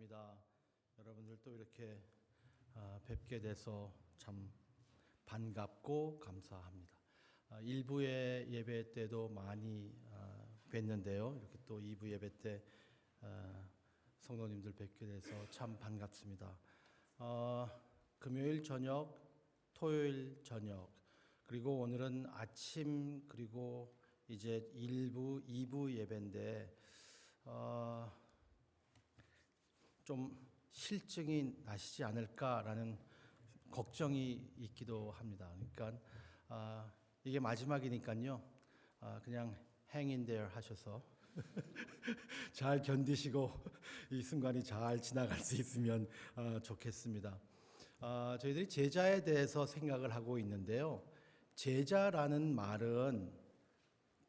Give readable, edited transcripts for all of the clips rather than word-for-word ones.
감사합니다. 여러분들 또 이렇게 뵙게 돼서 참 반갑고 감사합니다. 1부의 예배 때도 많이 뵀는데요. 이렇게 또 2부 예배 때 성도님들 뵙게 돼서 참 반갑습니다. 금요일 저녁, 토요일 저녁, 그리고 오늘은 아침, 그리고 이제 1부, 2부 예배인데 좀 실증이 나시지 않을까라는 걱정이 있기도 합니다. 그러니까 이게 마지막이니까요. 그냥 hang in there 하셔서 잘 견디시고 이 순간이 잘 지나갈 수 있으면 좋겠습니다. 저희들이 제자에 대해서 생각을 하고 있는데요. 제자라는 말은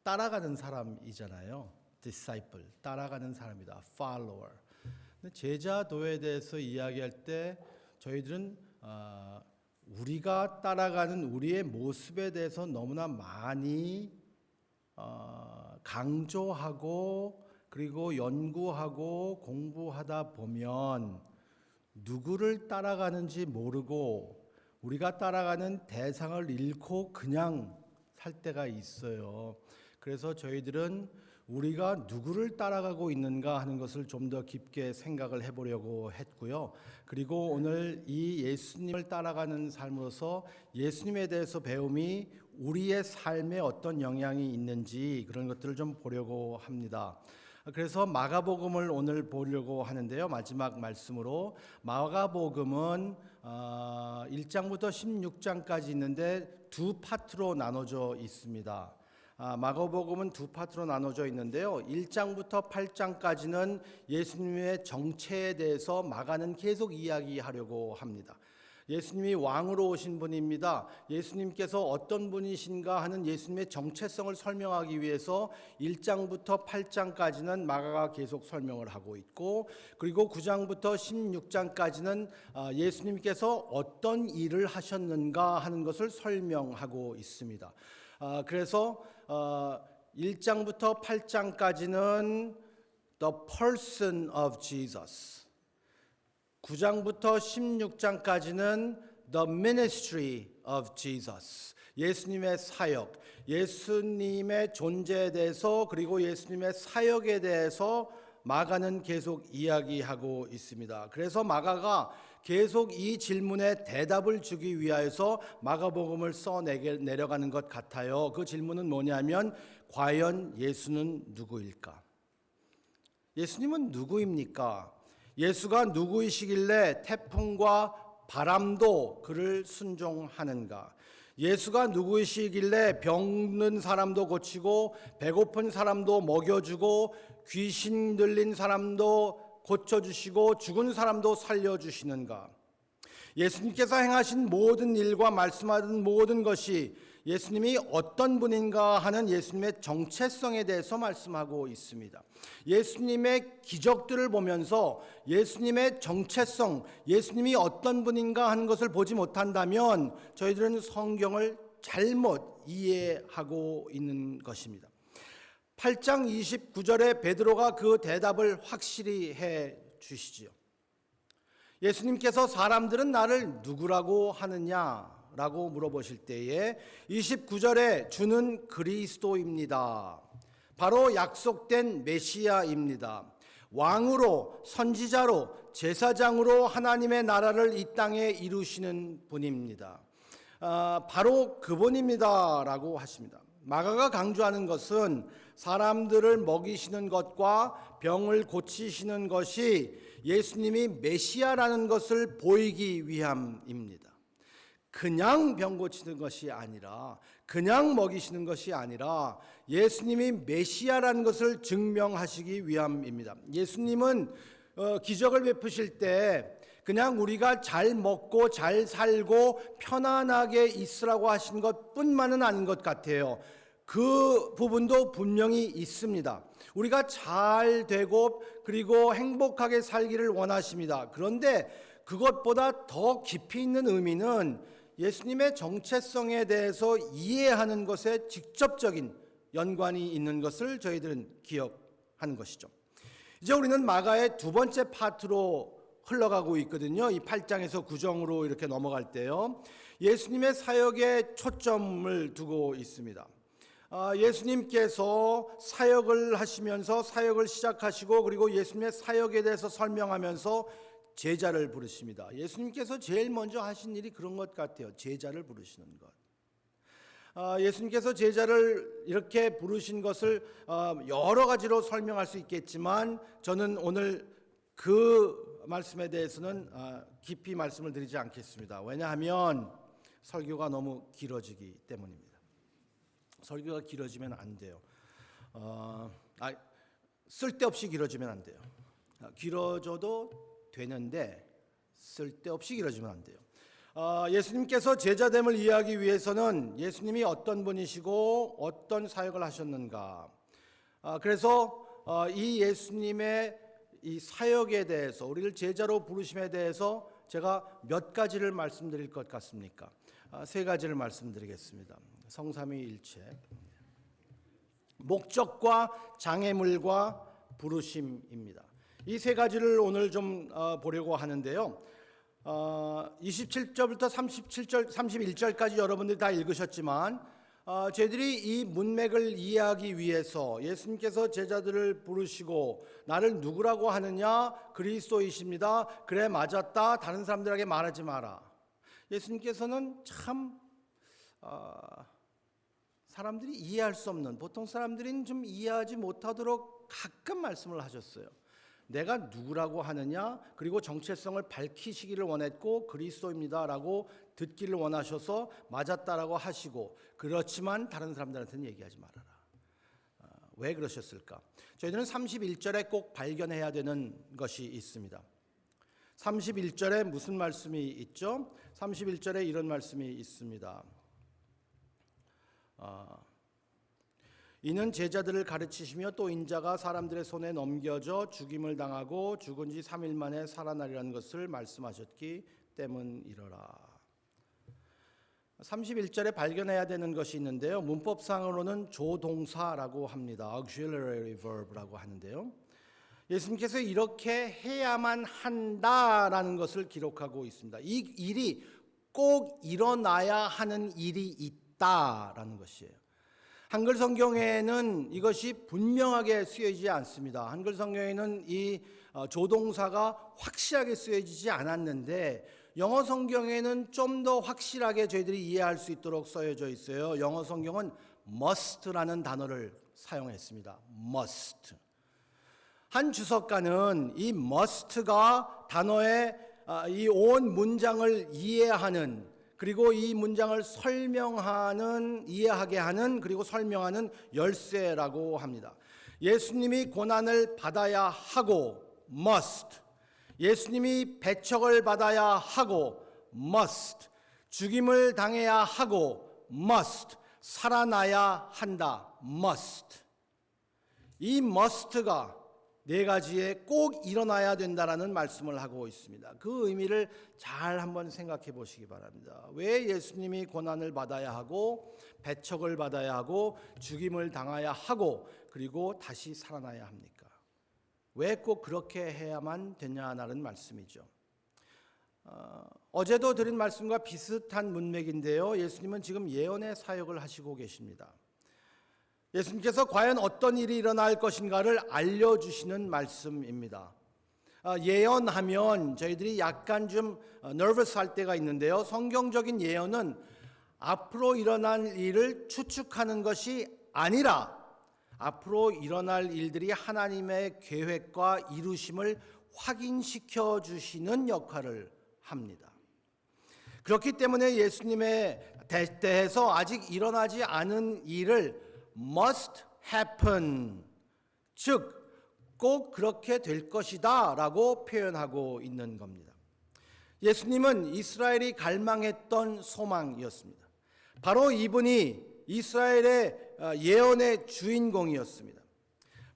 따라가는 사람이잖아요. disciple, 따라가는 사람이다. follower. 제자도에 대해서 이야기할 때 저희들은 우리가 따라가는 우리의 모습에 대해서 너무나 많이 강조하고 그리고 연구하고 공부하다 보면 누구를 따라가는지 모르고 우리가 따라가는 대상을 잃고 그냥 살 때가 있어요. 그래서 저희들은 우리가 누구를 따라가고 있는가 하는 것을 좀 더 깊게 생각을 해보려고 했고요. 그리고 오늘 이 예수님을 따라가는 삶으로서 예수님에 대해서 배움이 우리의 삶에 어떤 영향이 있는지 그런 것들을 좀 보려고 합니다. 그래서 마가복음을 오늘 보려고 하는데요. 마지막 말씀으로 마가복음은 1장부터 16장까지 있는데 두 파트로 나눠져 있습니다. 마가복음은 두 파트로 나눠져 있는데요. 1장부터 8장까지는 예수님의 정체에 대해서 마가는 계속 이야기하려고 합니다. 예수님이 왕으로 오신 분입니다. 예수님께서 어떤 분이신가 하는 예수님의 정체성을 설명하기 위해서 1장부터 8장까지는 마가가 계속 설명을 하고 있고, 그리고 9장부터 16장까지는 예수님께서 어떤 일을 하셨는가 하는 것을 설명하고 있습니다. 그래서 1장부터 8장까지는 The person of Jesus, 9장부터 16장까지는 The ministry of Jesus, 예수님의 사역, 예수님의 존재에 대해서 그리고 예수님의 사역에 대해서 마가는 계속 이야기하고 있습니다. 그래서 마가가 계속 이 질문에 대답을 주기 위하여서 마가복음을 써내려가는 것 같아요. 그 질문은 뭐냐면 과연 예수는 누구일까? 예수님은 누구입니까? 예수가 누구이시길래 태풍과 바람도 그를 순종하는가? 예수가 누구이시길래 병든 사람도 고치고 배고픈 사람도 먹여주고 귀신 들린 사람도 고쳐주시고 죽은 사람도 살려주시는가? 예수님께서 행하신 모든 일과 말씀하신 모든 것이 예수님이 어떤 분인가 하는 예수님의 정체성에 대해서 말씀하고 있습니다. 예수님의 기적들을 보면서 예수님의 정체성, 예수님이 어떤 분인가 하는 것을 보지 못한다면 저희들은 성경을 잘못 이해하고 있는 것입니다. 8장 29절에 베드로가 그 대답을 확실히 해 주시지요. 예수님께서 사람들은 나를 누구라고 하느냐라고 물어보실 때에 29절에 주는 그리스도입니다. 바로 약속된 메시아입니다. 왕으로 선지자로 제사장으로 하나님의 나라를 이 땅에 이루시는 분입니다. 바로 그분입니다라고 하십니다. 마가가 강조하는 것은 사람들을 먹이시는 것과 병을 고치시는 것이 예수님이 메시아라는 것을 보이기 위함입니다. 그냥 병 고치는 것이 아니라, 그냥 먹이시는 것이 아니라 예수님이 메시아라는 것을 증명하시기 위함입니다. 예수님은 기적을 베푸실 때 그냥 우리가 잘 먹고 잘 살고 편안하게 있으라고 하신 것뿐만은 아닌 것 같아요. 그 부분도 분명히 있습니다. 우리가 잘 되고 그리고 행복하게 살기를 원하십니다. 그런데 그것보다 더 깊이 있는 의미는 예수님의 정체성에 대해서 이해하는 것에 직접적인 연관이 있는 것을 저희들은 기억하는 것이죠. 이제 우리는 마가의 두 번째 파트로 흘러가고 있거든요. 이 8장에서 9장으로 이렇게 넘어갈 때요. 예수님의 사역에 초점을 두고 있습니다. 예수님께서 사역을 하시면서 사역을 시작하시고 그리고 예수님의 사역에 대해서 설명하면서 제자를 부르십니다. 예수님께서 제일 먼저 하신 일이 그런 것 같아요. 제자를 부르시는 것. 예수님께서 제자를 이렇게 부르신 것을 여러 가지로 설명할 수 있겠지만 저는 오늘 그 말씀에 대해서는 깊이 말씀을 드리지 않겠습니다. 왜냐하면 설교가 너무 길어지기 때문입니다. 설교가 길어지면 안 돼요. 쓸데없이 길어지면 안 돼요. 길어져도 되는데 쓸데없이 길어지면 안 돼요. 예수님께서 제자됨을 이해하기 위해서는 예수님이 어떤 분이시고 어떤 사역을 하셨는가. 그래서 이 예수님의 이 사역에 대해서 우리를 제자로 부르심에 대해서 제가 몇 가지를 말씀드릴 것 같습니까? 세 가지를 말씀드리겠습니다. 성삼위일체. 목적과 장애물과 부르심입니다. 이 세 가지를 오늘 좀 보려고 하는데요. 27절부터 31절까지 여러분들이 다 읽으셨지만 저희들이 이 문맥을 이해하기 위해서 예수님께서 제자들을 부르시고 나를 누구라고 하느냐? 그리스도이십니다. 그래 맞았다. 다른 사람들에게 말하지 마라. 예수님께서는 참 사람들이 이해할 수 없는, 보통 사람들은 좀 이해하지 못하도록 가끔 말씀을 하셨어요. 내가 누구라고 하느냐? 그리고 정체성을 밝히시기를 원했고 그리스도입니다라고 듣기를 원하셔서 맞았다라고 하시고, 그렇지만 다른 사람들한테는 얘기하지 말아라. 왜 그러셨을까? 저희들은 31절에 꼭 발견해야 되는 것이 있습니다. 31절에 무슨 말씀이 있죠? 31절에 이런 말씀이 있습니다. 이는 제자들을 가르치시며 또 인자가 사람들의 손에 넘겨져 죽임을 당하고 죽은 지 3일 만에 살아나리라는 것을 말씀하셨기 때문이러라. 31절에 발견해야 되는 것이 있는데요. 문법상으로는 조동사라고 합니다. auxiliary verb라고 하는데요. 예수님께서 이렇게 해야만 한다라는 것을 기록하고 있습니다. 이 일이 꼭 일어나야 하는 일이 있다라는 것이에요. 한글 성경에는 이것이 분명하게 쓰여지지 않습니다. 한글 성경에는 이 조동사가 확실하게 쓰여지지 않았는데 영어 성경에는 좀 더 확실하게 저희들이 이해할 수 있도록 쓰여져 있어요. 영어 성경은 must라는 단어를 사용했습니다. must. 한 주석가는 이 must가 단어의 이 온 문장을 이해하는, 그리고 이 문장을 설명하는, 이해하게 하는, 그리고 설명하는 열쇠라고 합니다. 예수님이 고난을 받아야 하고 must, 예수님이 배척을 받아야 하고 must, 죽임을 당해야 하고 must, 살아나야 한다 must. 이 must가 네 가지에 꼭 일어나야 된다라는 말씀을 하고 있습니다. 그 의미를 잘 한번 생각해 보시기 바랍니다. 왜 예수님이 고난을 받아야 하고 배척을 받아야 하고 죽임을 당해야 하고 그리고 다시 살아나야 합니까? 왜 꼭 그렇게 해야만 되냐는 말씀이죠. 어제도 드린 말씀과 비슷한 문맥인데요. 예수님은 지금 예언의 사역을 하시고 계십니다. 예수님께서 과연 어떤 일이 일어날 것인가를 알려주시는 말씀입니다. 예언하면 저희들이 약간 좀 nervous 할 때가 있는데요. 성경적인 예언은 앞으로 일어날 일을 추측하는 것이 아니라 앞으로 일어날 일들이 하나님의 계획과 이루심을 확인시켜 주시는 역할을 합니다. 그렇기 때문에 예수님의 대에서 아직 일어나지 않은 일을 must happen, 즉 꼭 그렇게 될 것이다 라고 표현하고 있는 겁니다. 예수님은 이스라엘이 갈망했던 소망이었습니다. 바로 이분이 이스라엘의 예언의 주인공이었습니다.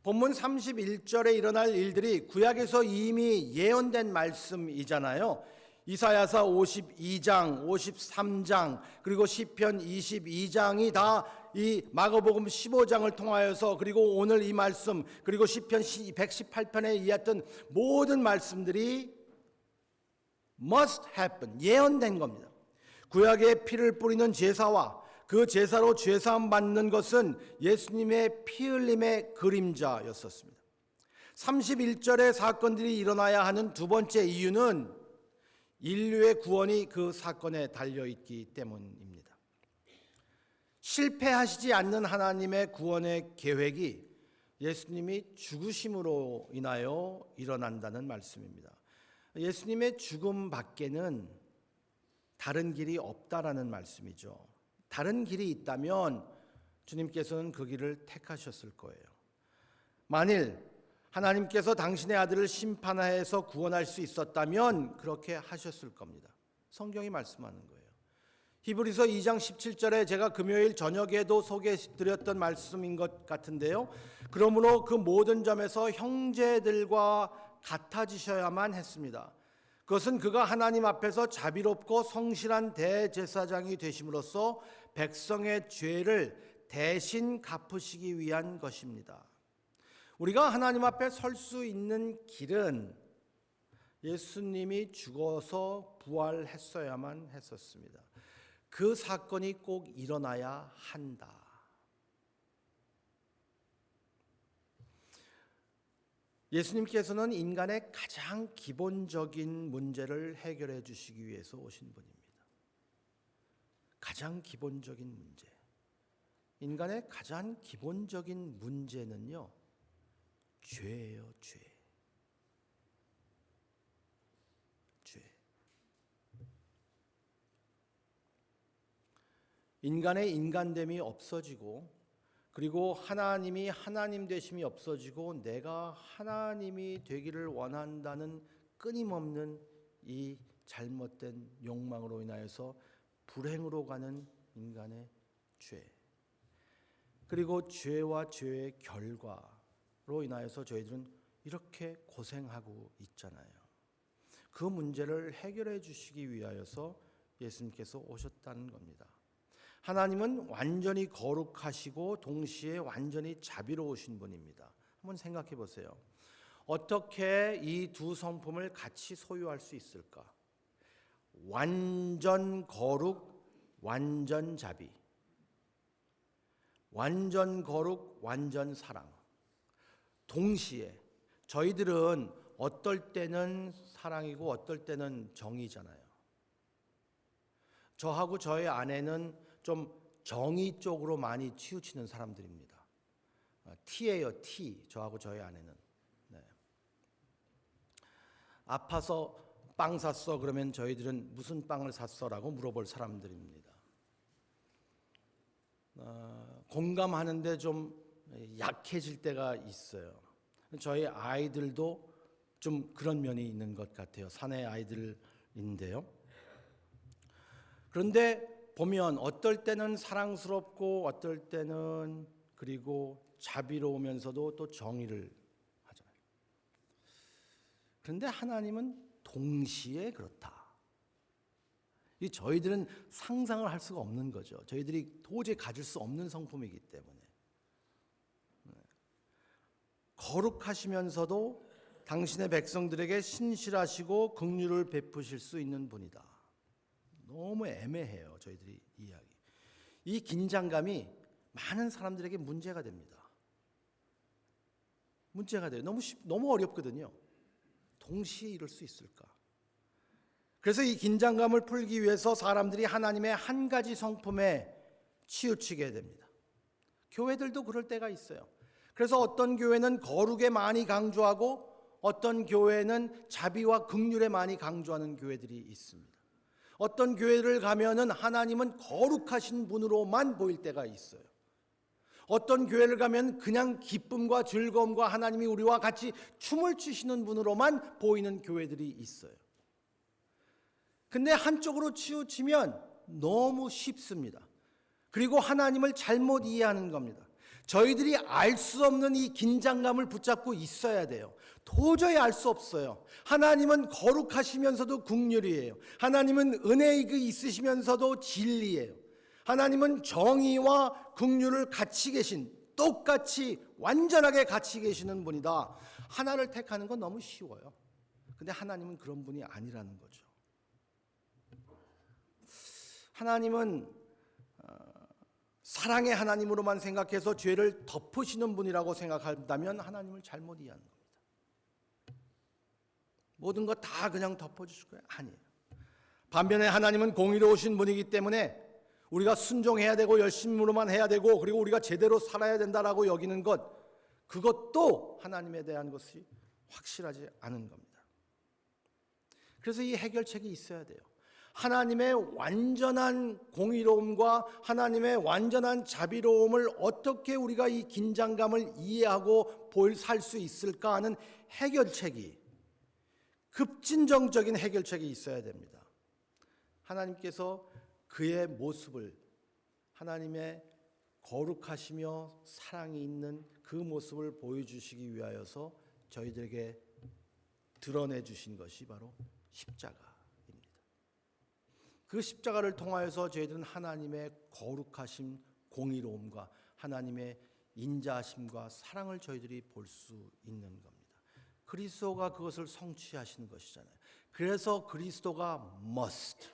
본문 31절에 일어날 일들이 구약에서 이미 예언된 말씀이잖아요. 이사야서 52장, 53장, 그리고 시편 22장이 다 이 마가복음 15장을 통하여서, 그리고 오늘 이 말씀, 그리고 시편 118편에 이었던 모든 말씀들이 must happen, 예언된 겁니다. 구약의 피를 뿌리는 제사와 그 제사로 죄사함 받는 것은 예수님의 피 흘림의 그림자였었습니다. 31절의 사건들이 일어나야 하는 두 번째 이유는 인류의 구원이 그 사건에 달려있기 때문입니다. 실패하시지 않는 하나님의 구원의 계획이 예수님이 죽으심으로 인하여 일어난다는 말씀입니다. 예수님의 죽음 밖에는 다른 길이 없다라는 말씀이죠. 다른 길이 있다면 주님께서는 그 길을 택하셨을 거예요. 만일 하나님께서 당신의 아들을 심판하여서 구원할 수 있었다면 그렇게 하셨을 겁니다. 성경이 말씀하는 거예요. 히브리서 2장 17절에 제가 금요일 저녁에도 소개해드렸던 말씀인 것 같은데요. 그러므로 그 모든 점에서 형제들과 같아지셔야만 했습니다. 그것은 그가 하나님 앞에서 자비롭고 성실한 대제사장이 되심으로써 백성의 죄를 대신 갚으시기 위한 것입니다. 우리가 하나님 앞에 설 수 있는 길은 예수님이 죽어서 부활했어야만 했었습니다. 그 사건이 꼭 일어나야 한다. 예수님께서는 인간의 가장 기본적인 문제를 해결해 주시기 위해서 오신 분입니다. 가장 기본적인 문제. 인간의 가장 기본적인 문제는요, 죄예요, 죄. 죄. 인간의 인간됨이 없어지고, 그리고 하나님이 하나님 되심이 없어지고 내가 하나님이 되기를 원한다는 끊임없는 이 잘못된 욕망으로 인하여서 불행으로 가는 인간의 죄. 그리고 죄와 죄의 결과로 인하여서 저희들은 이렇게 고생하고 있잖아요. 그 문제를 해결해 주시기 위하여서 예수님께서 오셨다는 겁니다. 하나님은 완전히 거룩하시고 동시에 완전히 자비로우신 분입니다. 한번 생각해 보세요. 어떻게 이 두 성품을 같이 소유할 수 있을까? 완전 거룩, 완전 자비. 완전 거룩, 완전 사랑. 동시에 저희들은 어떨 때는 사랑이고 어떨 때는 정이잖아요. 저하고 저의 아내는 좀 정의 쪽으로 많이 치우치는 사람들입니다. T예요, T. 저하고 저희 아내는. 네. 아파서 빵 샀어 그러면 저희들은 무슨 빵을 샀어라고 물어볼 사람들입니다. 공감하는데 좀 약해질 때가 있어요. 저희 아이들도 좀 그런 면이 있는 것 같아요. 사내 아이들인데요. 그런데 보면 어떨 때는 사랑스럽고 어떨 때는 그리고 자비로우면서도 또 정의를 하잖아요. 그런데 하나님은 동시에 그렇다. 이 저희들은 상상을 할 수가 없는 거죠. 저희들이 도저히 가질 수 없는 성품이기 때문에. 거룩하시면서도 당신의 백성들에게 신실하시고 긍휼을 베푸실 수 있는 분이다. 너무 애매해요, 저희들이 이야기. 이 긴장감이 많은 사람들에게 문제가 됩니다. 문제가 돼요. 너무 어렵거든요. 동시에 이룰 수 있을까? 그래서 이 긴장감을 풀기 위해서 사람들이 하나님의 한 가지 성품에 치우치게 됩니다. 교회들도 그럴 때가 있어요. 그래서 어떤 교회는 거룩에 많이 강조하고 어떤 교회는 자비와 긍휼에 많이 강조하는 교회들이 있습니다. 어떤 교회를 가면은 하나님은 거룩하신 분으로만 보일 때가 있어요. 어떤 교회를 가면 그냥 기쁨과 즐거움과 하나님이 우리와 같이 춤을 추시는 분으로만 보이는 교회들이 있어요. 근데 한쪽으로 치우치면 너무 쉽습니다. 그리고 하나님을 잘못 이해하는 겁니다. 저희들이 알 수 없는 이 긴장감을 붙잡고 있어야 돼요. 도저히 알 수 없어요. 하나님은 거룩하시면서도 긍휼이에요. 하나님은 은혜가 있으시면서도 진리예요. 하나님은 정의와 긍휼을 같이 계신, 똑같이 완전하게 같이 계시는 분이다. 하나를 택하는 건 너무 쉬워요. 근데 하나님은 그런 분이 아니라는 거죠. 하나님은 사랑의 하나님으로만 생각해서 죄를 덮으시는 분이라고 생각한다면 하나님을 잘못 이해하는 겁니다. 모든 거 다 그냥 덮어주실 거예요? 아니에요. 반면에 하나님은 공의로우신 분이기 때문에 우리가 순종해야 되고 열심으로만 해야 되고 그리고 우리가 제대로 살아야 된다라고 여기는 것, 그것도 하나님에 대한 것이 확실하지 않은 겁니다. 그래서 이 해결책이 있어야 돼요. 하나님의 완전한 공의로움과 하나님의 완전한 자비로움을 어떻게 우리가 이 긴장감을 이해하고 살 수 있을까 하는 해결책이, 급진정적인 해결책이 있어야 됩니다. 하나님께서 그의 모습을, 하나님의 거룩하시며 사랑이 있는 그 모습을 보여주시기 위하여서 저희들에게 드러내 주신 것이 바로 십자가입니다. 그 십자가를 통하여서 저희들은 하나님의 거룩하심, 공의로움과 하나님의 인자하심과 사랑을 저희들이 볼 수 있는 겁니다. 그리스도가 그것을 성취하시는 것이잖아요. 그래서 그리스도가 must,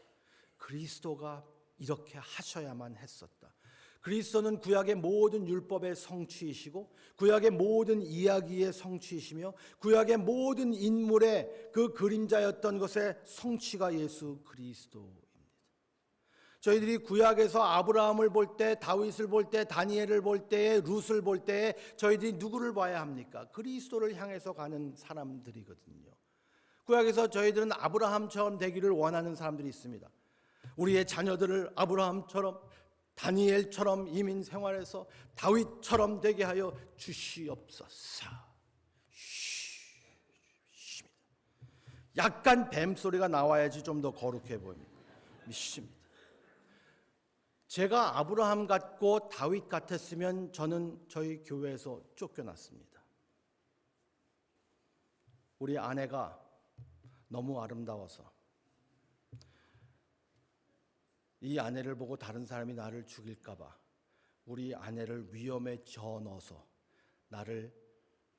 그리스도가 이렇게 하셔야만 했었다. 그리스도는 구약의 모든 율법의 성취이시고 구약의 모든 이야기의 성취이시며 구약의 모든 인물의 그 그림자였던 것의 성취가 예수 그리스도입니다. 저희들이 구약에서 아브라함을 볼 때, 다윗을 볼 때, 다니엘을 볼 때, 룻을 볼 때 저희들이 누구를 봐야 합니까? 그리스도를 향해서 가는 사람들이거든요. 구약에서 저희들은 아브라함처럼 되기를 원하는 사람들이 있습니다. 우리의 자녀들을 아브라함처럼, 다니엘처럼 이민 생활해서 다윗처럼 되게 하여 주시옵소서. 약간 뱀소리가 나와야지 좀 더 거룩해 보입니다. 믿습니다. 제가 아브라함 같고 다윗 같았으면 저는 저희 교회에서 쫓겨났습니다. 우리 아내가 너무 아름다워서 이 아내를 보고 다른 사람이 나를 죽일까 봐 우리 아내를 위험에 져넣어서 나를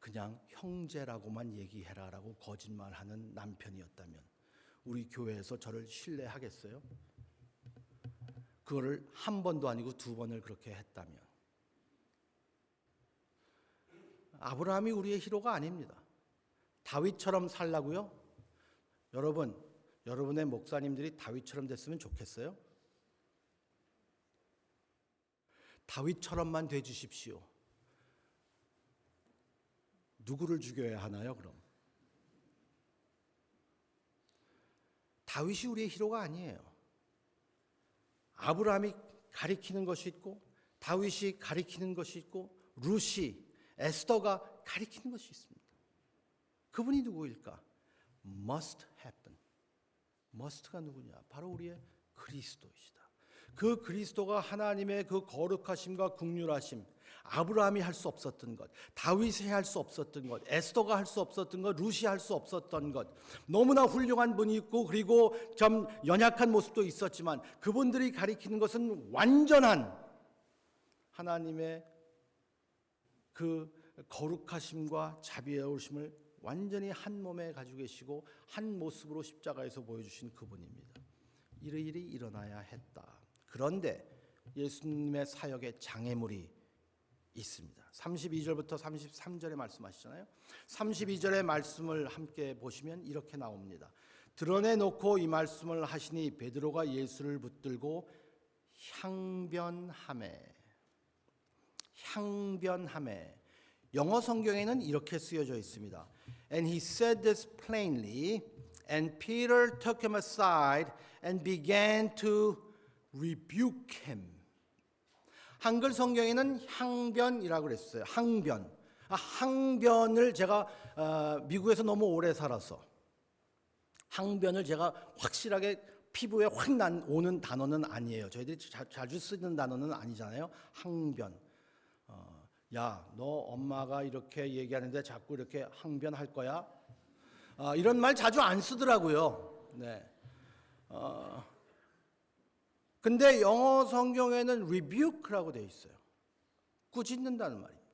그냥 형제라고만 얘기해라라고 거짓말하는 남편이었다면 우리 교회에서 저를 신뢰하겠어요? 그거를 한 번도 아니고 두 번을 그렇게 했다면 아브라함이 우리의 히로가 아닙니다. 다윗처럼 살라고요? 여러분의 목사님들이 다윗처럼 됐으면 좋겠어요? 다윗처럼만 돼 주십시오. 누구를 죽여야 하나요, 그럼? 다윗이 우리의 히로가 아니에요. 아브라함이 가리키는 것이 있고 다윗이 가리키는 것이 있고 룻이, 에스더가 가리키는 것이 있습니다. 그분이 누구일까? must happen. must가 누구냐? 바로 우리의 그리스도이시다. 그 그리스도가 하나님의 그 거룩하심과 긍휼하심, 아브라함이 할 수 없었던 것, 다윗이 할 수 없었던 것, 에스더가 할 수 없었던 것, 룻이 할 수 없었던 것, 너무나 훌륭한 분이 있고 그리고 좀 연약한 모습도 있었지만 그분들이 가리키는 것은 완전한 하나님의 그 거룩하심과 자비로우심을 완전히 한 몸에 가지고 계시고 한 모습으로 십자가에서 보여주신 그분입니다. 이런 일이 일어나야 했다. 그런데 예수님의 사역에 장애물이 있습니다. 32절부터 33절에 말씀하시잖아요. 32절의 말씀을 함께 보시면 이렇게 나옵니다. 드러내놓고 이 말씀을 하시니 베드로가 예수를 붙들고 향변하매. 영어 성경에는 이렇게 쓰여져 있습니다. And he said this plainly, and Peter took him aside and began to rebuke him. 한글 성경에는 향변이라고 그랬어요. 항변. 항변을 제가 미국에서 너무 오래 살아서 항변을 제가 확실하게 피부에 확 오는 단어는 아니에요. 저희들이 자주 쓰는 단어는 아니잖아요. 항변. 야, 너 엄마가 이렇게 얘기하는데 자꾸 이렇게 항변할 거야? 이런 말 자주 안 쓰더라고요. 네. 근데 영어 성경에는 rebuke라고 되어 있어요. 꾸짖는다는 말입니다.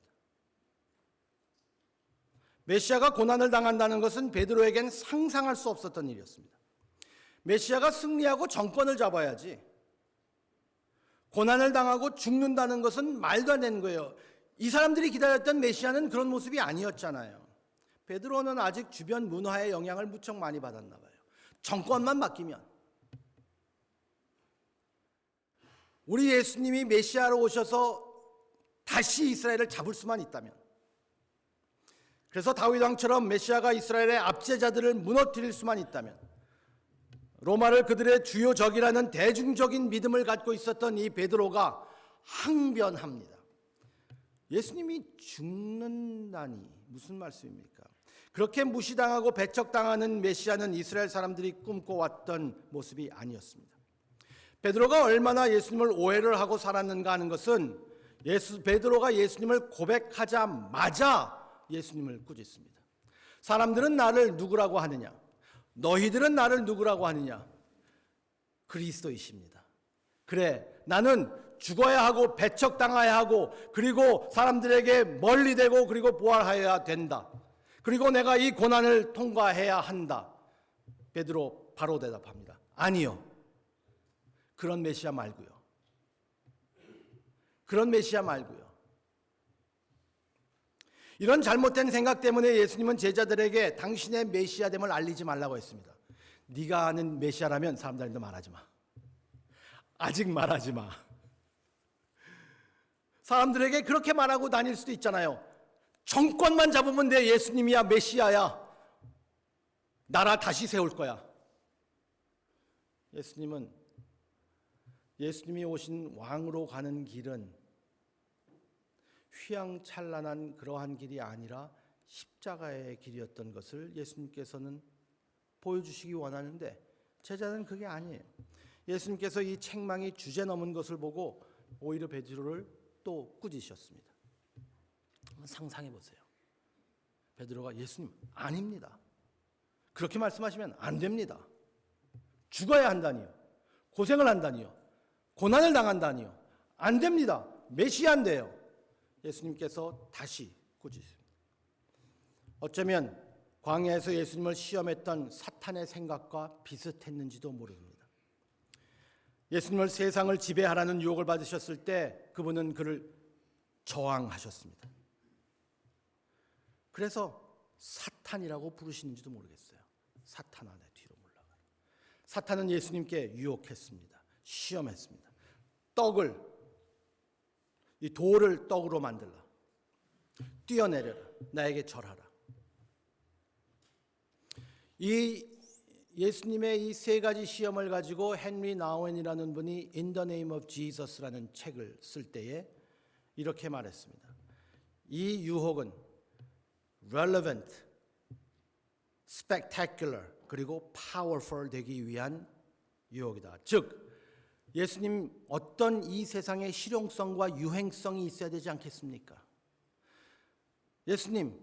메시아가 고난을 당한다는 것은 베드로에겐 상상할 수 없었던 일이었습니다. 메시아가 승리하고 정권을 잡아야지 고난을 당하고 죽는다는 것은 말도 안 되는 거예요. 이 사람들이 기다렸던 메시아는 그런 모습이 아니었잖아요. 베드로는 아직 주변 문화의 영향을 무척 많이 받았나 봐요. 정권만 바뀌면, 우리 예수님이 메시아로 오셔서 다시 이스라엘을 잡을 수만 있다면, 그래서 다윗 왕처럼 메시아가 이스라엘의 압제자들을 무너뜨릴 수만 있다면, 로마를 그들의 주요 적이라는 대중적인 믿음을 갖고 있었던 이 베드로가 항변합니다. 예수님이 죽는다니 무슨 말씀입니까? 그렇게 무시당하고 배척당하는 메시아는 이스라엘 사람들이 꿈꿔왔던 모습이 아니었습니다. 베드로가 얼마나 예수님을 오해를 하고 살았는가 하는 것은 베드로가 예수님을 고백하자마자 예수님을 꾸짖습니다. 사람들은 나를 누구라고 하느냐? 너희들은 나를 누구라고 하느냐? 그리스도이십니다. 그래, 나는 죽어야 하고 배척당해야 하고 그리고 사람들에게 멀리되고 그리고 부활하여야 된다. 그리고 내가 이 고난을 통과해야 한다. 베드로 바로 대답합니다. 아니요. 그런 메시아 말고요. 그런 메시아 말고요. 이런 잘못된 생각 때문에 예수님은 제자들에게 당신의 메시아됨을 알리지 말라고 했습니다. 네가 아는 메시아라면 사람들한테 말하지 마. 아직 말하지 마. 사람들에게 그렇게 말하고 다닐 수도 있잖아요. 정권만 잡으면 내 예수님이야, 메시아야. 나라 다시 세울 거야. 예수님이 오신 왕으로 가는 길은 휘황찬란한 그러한 길이 아니라 십자가의 길이었던 것을 예수님께서는 보여주시기 원하는데 제자는 그게 아니에요. 예수님께서 이 책망이 주제넘은 것을 보고 오히려 베드로를 또 꾸짖으셨습니다. 한번 상상해 보세요. 베드로가 예수님 아닙니다. 그렇게 말씀하시면 안 됩니다. 죽어야 한다니요. 고생을 한다니요. 고난을 당한다니요. 안 됩니다. 메시아인데요. 예수님께서 다시 꾸짖습니다. 어쩌면 광야에서 예수님을 시험했던 사탄의 생각과 비슷했는지도 모릅니다. 예수님을 세상을 지배하라는 유혹을 받으셨을 때 그분은 그를 저항하셨습니다. 그래서 사탄이라고 부르시는지도 모르겠어요. 사탄아 내 뒤로 물러가라. 사탄은 예수님께 유혹했습니다. 시험했습니다. 이 돌을 떡으로 만들라. 뛰어내려라. 나에게 절하라. 이 예수님의 이 세 가지 시험을 가지고 헨리 나우엔이라는 분이 In the Name of Jesus라는 책을 쓸 때에 이렇게 말했습니다. 이 유혹은 relevant, spectacular, 그리고 powerful 되기 위한 유혹이다. 즉 예수님 어떤 이 세상의 실용성과 유행성이 있어야 되지 않겠습니까? 예수님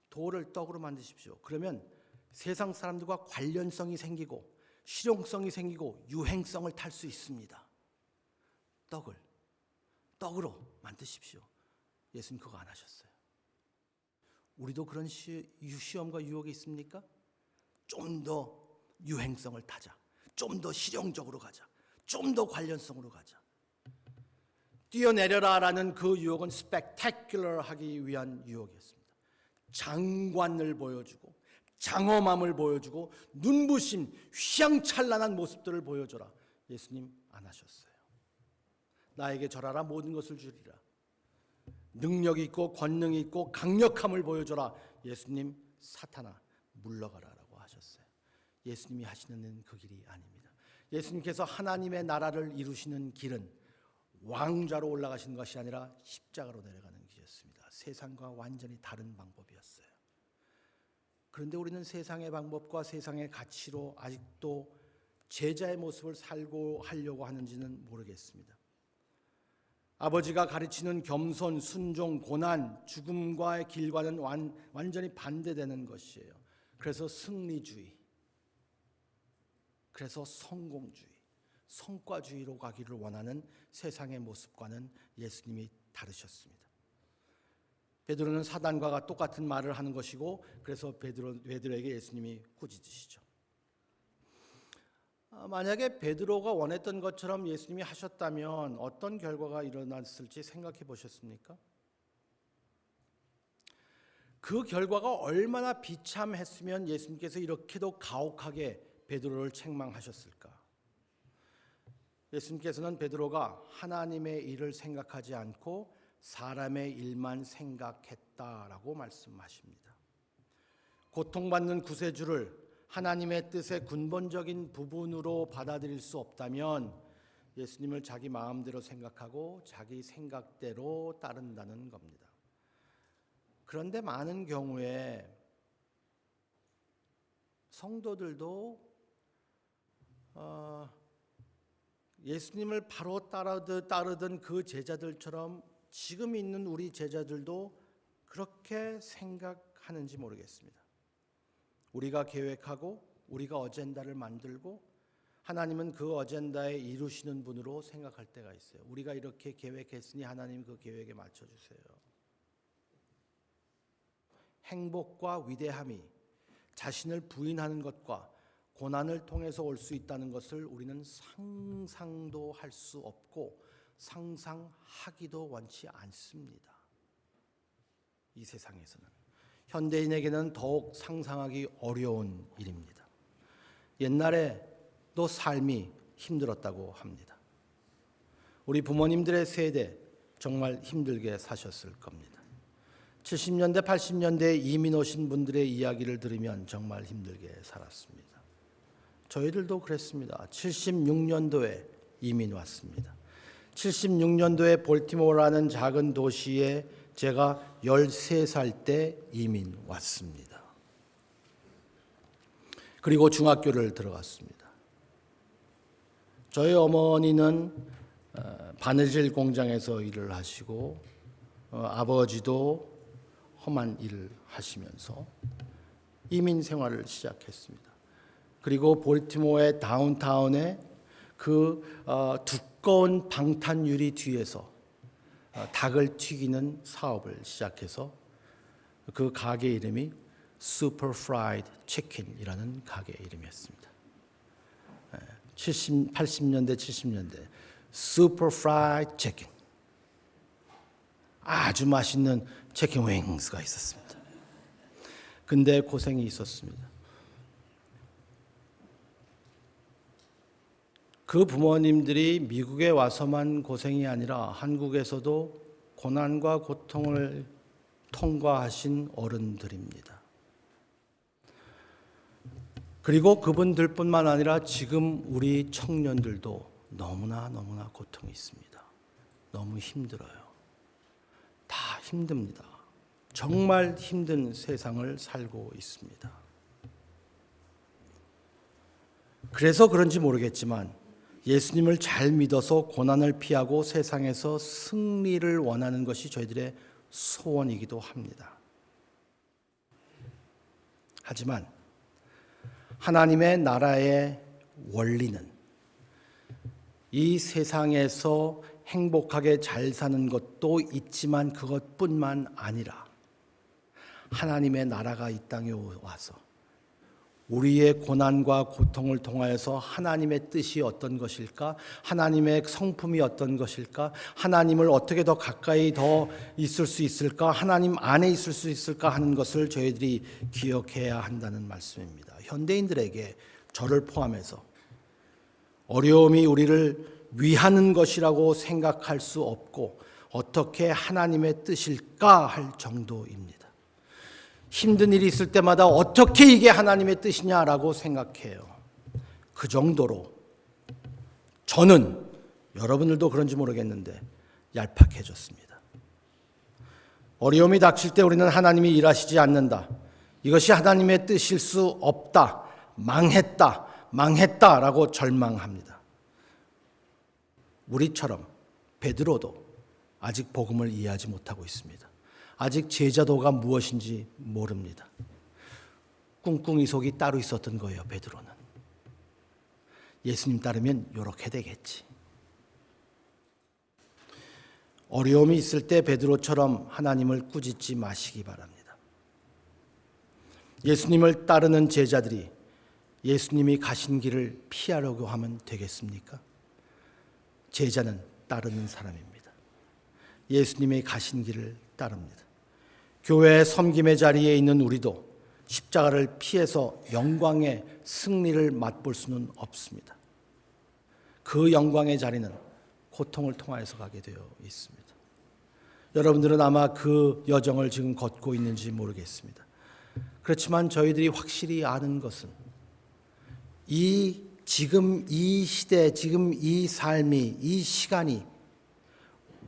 돌을 떡으로 만드십시오. 그러면 세상 사람들과 관련성이 생기고 실용성이 생기고 유행성을 탈 수 있습니다. 떡으로 만드십시오. 예수님 그거 안 하셨어요. 우리도 그런 시험과 유혹이 있습니까? 좀 더 유행성을 타자. 좀 더 실용적으로 가자. 좀 더 관련성으로 가자. 뛰어내려라라는 그 유혹은 스펙타큘러하기 위한 유혹이었습니다. 장관을 보여주고 장엄함을 보여주고 눈부심, 휘황찬란한 모습들을 보여줘라. 예수님 안 하셨어요. 나에게 절하라. 모든 것을 주리라. 능력이 있고 권능이 있고 강력함을 보여줘라. 예수님 사탄아 물러가라라고 하셨어요. 예수님이 하시는 그 길이 아닙니다. 예수님께서 하나님의 나라를 이루시는 길은 왕좌로 올라가시는 것이 아니라 십자가로 내려가는 길이었습니다. 세상과 완전히 다른 방법이었어요. 그런데 우리는 세상의 방법과 세상의 가치로 아직도 제자의 모습을 살고 하려고 하는지는 모르겠습니다. 아버지가 가르치는 겸손, 순종, 고난, 죽음과의 길과는 완전히 반대되는 것이에요. 그래서 승리주의, 그래서 성공주의, 성과주의로 가기를 원하는 세상의 모습과는 예수님이 다르셨습니다. 베드로는 사단과 똑같은 말을 하는 것이고, 그래서 베드로에게 예수님이 꾸짖으시죠. 만약에 베드로가 원했던 것처럼 예수님이 하셨다면 어떤 결과가 일어났을지 생각해 보셨습니까? 그 결과가 얼마나 비참했으면 예수님께서 이렇게도 가혹하게 베드로를 책망하셨을까? 예수님께서는 베드로가 하나님의 일을 생각하지 않고 사람의 일만 생각했다라고 말씀하십니다. 고통받는 구세주를 하나님의 뜻의 근본적인 부분으로 받아들일 수 없다면 예수님을 자기 마음대로 생각하고 자기 생각대로 따른다는 겁니다. 그런데 많은 경우에 성도들도 예수님을 바로 따르던 그 제자들처럼 지금 있는 우리 제자들도 그렇게 생각하는지 모르겠습니다. 우리가 계획하고 우리가 어젠다를 만들고 하나님은 그 어젠다에 이루시는 분으로 생각할 때가 있어요. 우리가 이렇게 계획했으니 하나님 그 계획에 맞춰주세요. 행복과 위대함이 자신을 부인하는 것과 고난을 통해서 올 수 있다는 것을 우리는 상상도 할 수 없고 상상하기도 원치 않습니다. 이 세상에서는 현대인에게는 더욱 상상하기 어려운 일입니다. 옛날에도 삶이 힘들었다고 합니다. 우리 부모님들의 세대 정말 힘들게 사셨을 겁니다. 70년대, 80년대에 이민 오신 분들의 이야기를 들으면 정말 힘들게 살았습니다. 저희들도 그랬습니다. 76년도에 이민 왔습니다. 76년도에 볼티모어라는 작은 도시에 제가 13살 때 이민 왔습니다. 그리고 중학교를 들어갔습니다. 저희 어머니는 바느질 공장에서 일을 하시고 아버지도 험한 일을 하시면서 이민 생활을 시작했습니다. 그리고 볼티모어의 다운타운에 그 두꺼운 방탄유리 뒤에서 닭을 튀기는 사업을 시작해서 그 가게 이름이 Super Fried Chicken이라는 가게 이름이었습니다. 80년대, 70년대 Super Fried Chicken, 아주 맛있는 치킨 윙스가 있었습니다. 근데 고생이 있었습니다. 그 부모님들이 미국에 와서만 고생이 아니라 한국에서도 고난과 고통을 통과하신 어른들입니다. 그리고 그분들뿐만 아니라 지금 우리 청년들도 너무나 고통이 있습니다. 너무 힘들어요. 다 힘듭니다. 정말 힘든 세상을 살고 있습니다. 그래서 그런지 모르겠지만 예수님을 잘 믿어서 고난을 피하고 세상에서 승리를 원하는 것이 저희들의 소원이기도 합니다. 하지만 하나님의 나라의 원리는 이 세상에서 행복하게 잘 사는 것도 있지만 그것뿐만 아니라 하나님의 나라가 이 땅에 와서 우리의 고난과 고통을 통하여서 하나님의 뜻이 어떤 것일까? 하나님의 성품이 어떤 것일까? 하나님을 어떻게 더 가까이 더 있을 수 있을까? 하나님 안에 있을 수 있을까 하는 것을 저희들이 기억해야 한다는 말씀입니다. 현대인들에게 저를 포함해서 어려움이 우리를 위하는 것이라고 생각할 수 없고 어떻게 하나님의 뜻일까 할 정도입니다. 힘든 일이 있을 때마다 어떻게 이게 하나님의 뜻이냐라고 생각해요. 그 정도로 저는, 여러분들도 그런지 모르겠는데, 얄팍해졌습니다. 어려움이 닥칠 때 우리는 하나님이 일하시지 않는다, 이것이 하나님의 뜻일 수 없다, 망했다라고 절망합니다. 우리처럼 베드로도 아직 복음을 이해하지 못하고 있습니다. 아직 제자도가 무엇인지 모릅니다. 꿍꿍이 속이 따로 있었던 거예요, 베드로는. 예수님 따르면 요렇게 되겠지. 어려움이 있을 때 베드로처럼 하나님을 꾸짖지 마시기 바랍니다. 예수님을 따르는 제자들이 예수님이 가신 길을 피하려고 하면 되겠습니까? 제자는 따르는 사람입니다. 예수님이 가신 길을 따릅니다. 교회의 섬김의 자리에 있는 우리도 십자가를 피해서 영광의 승리를 맛볼 수는 없습니다. 그 영광의 자리는 고통을 통하여서 가게 되어 있습니다. 여러분들은 아마 그 여정을 지금 걷고 있는지 모르겠습니다. 그렇지만 저희들이 확실히 아는 것은 지금 이 시대, 지금 이 삶이, 이 시간이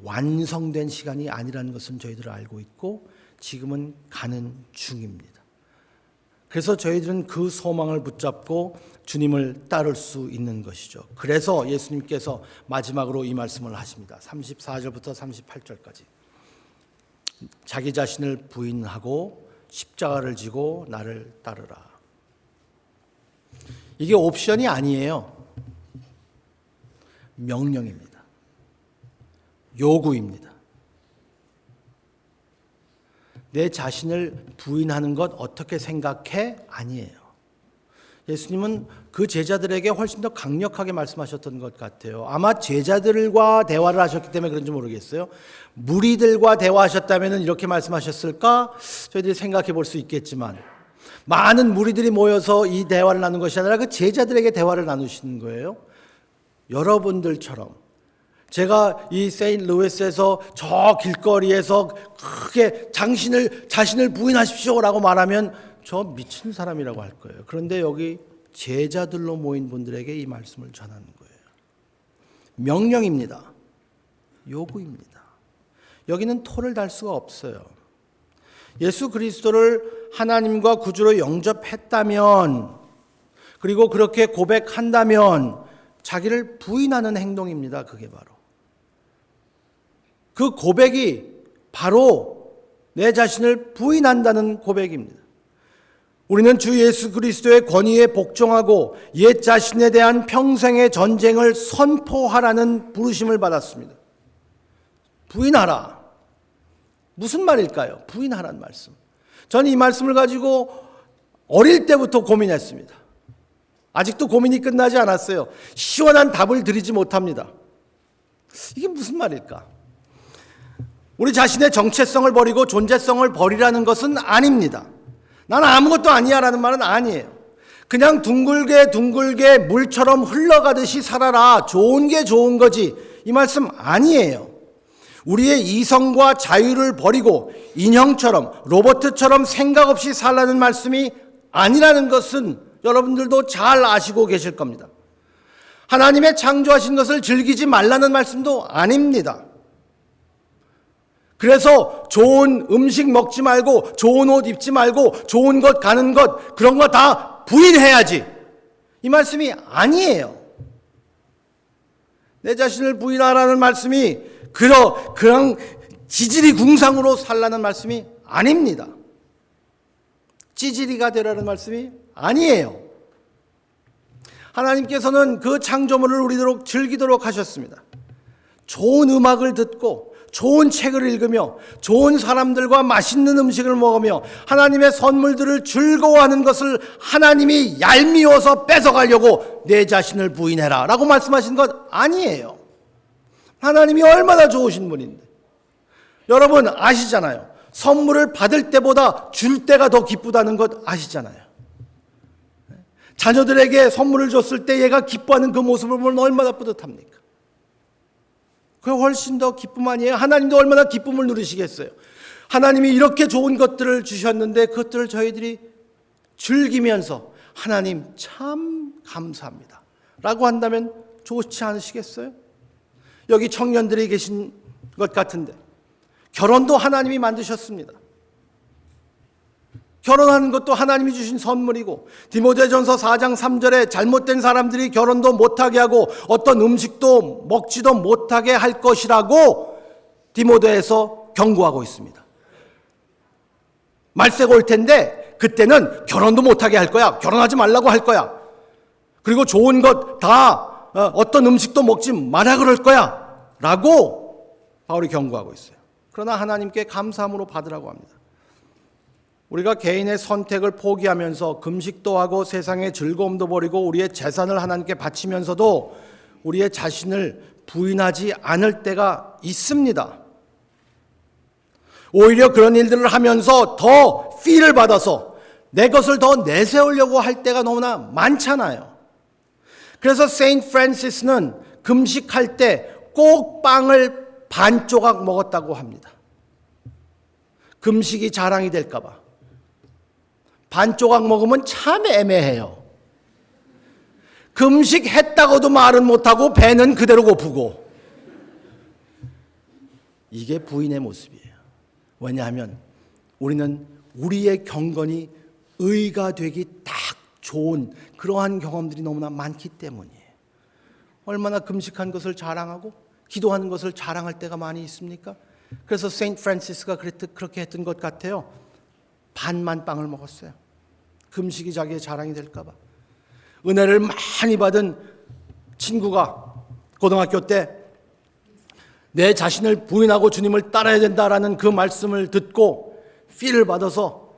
완성된 시간이 아니라는 것은 저희들은 알고 있고 지금은 가는 중입니다. 그래서 저희들은 그 소망을 붙잡고 주님을 따를 수 있는 것이죠. 그래서 예수님께서 마지막으로 이 말씀을 하십니다. 34절부터 38절까지. 자기 자신을 부인하고 십자가를 지고 나를 따르라. 이게 옵션이 아니에요. 명령입니다. 요구입니다. 내 자신을 부인하는 것 어떻게 생각해? 아니에요. 예수님은 그 제자들에게 훨씬 더 강력하게 말씀하셨던 것 같아요. 아마 제자들과 대화를 하셨기 때문에 그런지 모르겠어요. 무리들과 대화하셨다면 이렇게 말씀하셨을까? 저희들이 생각해 볼 수 있겠지만 많은 무리들이 모여서 이 대화를 나눈 것이 아니라 그 제자들에게 대화를 나누시는 거예요. 여러분들처럼 제가 이 세인트루이스에서 저 길거리에서 크게 자신을 부인하십시오라고 말하면 저 미친 사람이라고 할 거예요. 그런데 여기 제자들로 모인 분들에게 이 말씀을 전하는 거예요. 명령입니다. 요구입니다. 여기는 토를 달 수가 없어요. 예수 그리스도를 하나님과 구주로 영접했다면, 그리고 그렇게 고백한다면 자기를 부인하는 행동입니다. 그게 바로. 그 고백이 바로 내 자신을 부인한다는 고백입니다. 우리는 주 예수 그리스도의 권위에 복종하고 옛 자신에 대한 평생의 전쟁을 선포하라는 부르심을 받았습니다. 부인하라. 무슨 말일까요? 부인하라는 말씀. 저는 이 말씀을 가지고 어릴 때부터 고민했습니다. 아직도 고민이 끝나지 않았어요. 시원한 답을 드리지 못합니다. 이게 무슨 말일까? 우리 자신의 정체성을 버리고 존재성을 버리라는 것은 아닙니다. 나는 아무것도 아니야 라는 말은 아니에요. 그냥 둥글게 물처럼 흘러가듯이 살아라. 좋은 게 좋은 거지. 이 말씀 아니에요. 우리의 이성과 자유를 버리고 인형처럼 로봇처럼 생각 없이 살라는 말씀이 아니라는 것은 여러분들도 잘 아시고 계실 겁니다. 하나님의 창조하신 것을 즐기지 말라는 말씀도 아닙니다. 그래서 좋은 음식 먹지 말고 좋은 옷 입지 말고 좋은 곳 가는 것 그런 거 다 부인해야지. 이 말씀이 아니에요. 내 자신을 부인하라는 말씀이 그런 지지리 궁상으로 살라는 말씀이 아닙니다. 찌질이가 되라는 말씀이 아니에요. 하나님께서는 그 창조물을 우리도록 즐기도록 하셨습니다. 좋은 음악을 듣고 좋은 책을 읽으며 좋은 사람들과 맛있는 음식을 먹으며 하나님의 선물들을 즐거워하는 것을 하나님이 얄미워서 뺏어가려고 내 자신을 부인해라 라고 말씀하신 것 아니에요. 하나님이 얼마나 좋으신 분인데. 여러분 아시잖아요. 선물을 받을 때보다 줄 때가 더 기쁘다는 것 아시잖아요. 자녀들에게 선물을 줬을 때 얘가 기뻐하는 그 모습을 보면 얼마나 뿌듯합니까? 그게 훨씬 더 기쁨 아니에요? 하나님도 얼마나 기쁨을 누리시겠어요? 하나님이 이렇게 좋은 것들을 주셨는데 그것들을 저희들이 즐기면서 하나님 참 감사합니다 라고 한다면 좋지 않으시겠어요? 여기 청년들이 계신 것 같은데 결혼도 하나님이 만드셨습니다. 결혼하는 것도 하나님이 주신 선물이고 디모데전서 4장 3절에 잘못된 사람들이 결혼도 못하게 하고 어떤 음식도 먹지도 못하게 할 것이라고 디모데에서 경고하고 있습니다. 말세가 올 텐데 그때는 결혼도 못하게 할 거야. 결혼하지 말라고 할 거야. 그리고 좋은 것 다 어떤 음식도 먹지 마라 그럴 거야 라고 바울이 경고하고 있어요. 그러나 하나님께 감사함으로 받으라고 합니다. 우리가 개인의 선택을 포기하면서 금식도 하고 세상의 즐거움도 버리고 우리의 재산을 하나님께 바치면서도 우리의 자신을 부인하지 않을 때가 있습니다. 오히려 그런 일들을 하면서 더 필을 받아서 내 것을 더 내세우려고 할 때가 너무나 많잖아요. 그래서 세인트 프란시스는 금식할 때 꼭 빵을 반 조각 먹었다고 합니다. 금식이 자랑이 될까 봐. 반 조각 먹으면 참 애매해요. 금식했다고도 말은 못하고 배는 그대로 고프고. 이게 부인의 모습이에요. 왜냐하면 우리는 우리의 경건이 의가 되기 딱 좋은 그러한 경험들이 너무나 많기 때문이에요. 얼마나 금식한 것을 자랑하고 기도하는 것을 자랑할 때가 많이 있습니까? 그래서 세인트 프란시스가 그렇게 했던 것 같아요. 반만 빵을 먹었어요. 금식이 자기의 자랑이 될까 봐. 은혜를 많이 받은 친구가 고등학교 때 내 자신을 부인하고 주님을 따라야 된다라는 그 말씀을 듣고 필을 받아서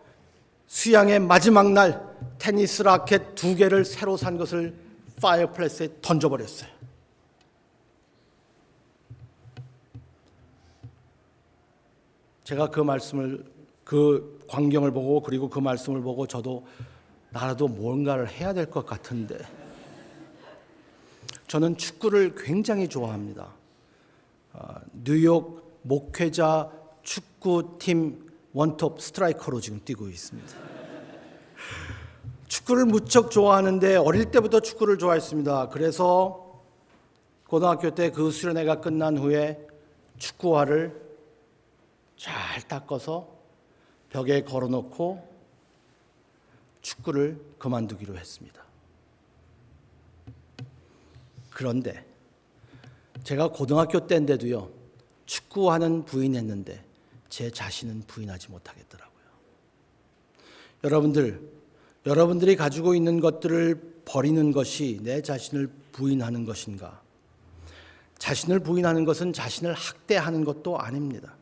수양의 마지막 날 테니스 라켓 2개를 새로 산 것을 파이어플레이스에 던져버렸어요. 제가 그 광경을 보고 그리고 그 말씀을 보고 저도 나라도 뭔가를 해야 될 것 같은데, 저는 축구를 굉장히 좋아합니다. 뉴욕 목회자 축구팀 원톱 스트라이커로 지금 뛰고 있습니다. 축구를 무척 좋아하는데 어릴 때부터 축구를 좋아했습니다. 그래서 고등학교 때 그 수련회가 끝난 후에 축구화를 잘 닦아서 벽에 걸어놓고 축구를 그만두기로 했습니다. 그런데 제가 고등학교 때인데도요, 축구화는 부인했는데 제 자신은 부인하지 못하겠더라고요. 여러분들이 가지고 있는 것들을 버리는 것이 내 자신을 부인하는 것인가? 자신을 부인하는 것은 자신을 학대하는 것도 아닙니다.